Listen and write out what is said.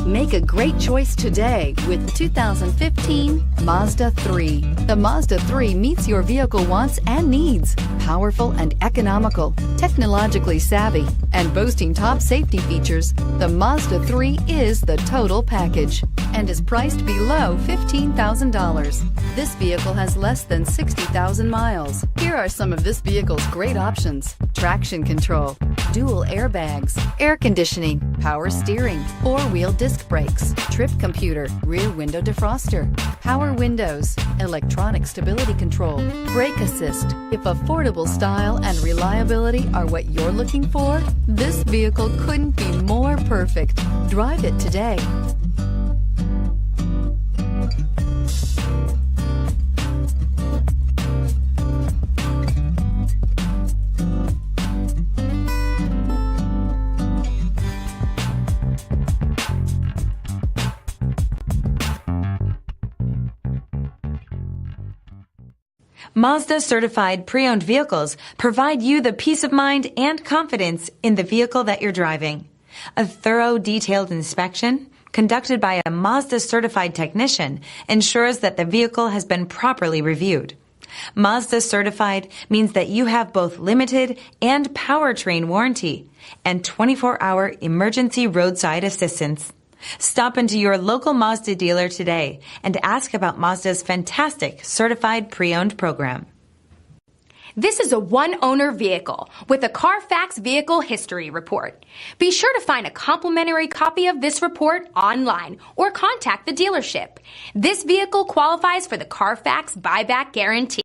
Make a great choice today with 2015 Mazda 3. The Mazda 3 meets your vehicle wants and needs. Powerful and economical, technologically savvy, and boasting top safety features, the Mazda 3 is the total package and is priced below $15,000. This vehicle has less than 60,000 miles. Here are some of this vehicle's great options: traction control, dual airbags, air conditioning, power steering, four-wheel disc brakes, trip computer, rear window defroster, power windows, electronic stability control, brake assist. If affordable style and reliability are what you're looking for, this vehicle couldn't be more perfect. Drive it today. Mazda certified pre-owned vehicles provide you the peace of mind and confidence in the vehicle that you're driving. A thorough, detailed inspection conducted by a Mazda certified technician ensures that the vehicle has been properly reviewed. Mazda certified means that you have both limited and powertrain warranty and 24-hour emergency roadside assistance. Stop into your local Mazda dealer today and ask about Mazda's fantastic certified pre-owned program. This is a one-owner vehicle with a Carfax Vehicle History Report. Be sure to find a complimentary copy of this report online or contact the dealership. This vehicle qualifies for the Carfax Buyback Guarantee.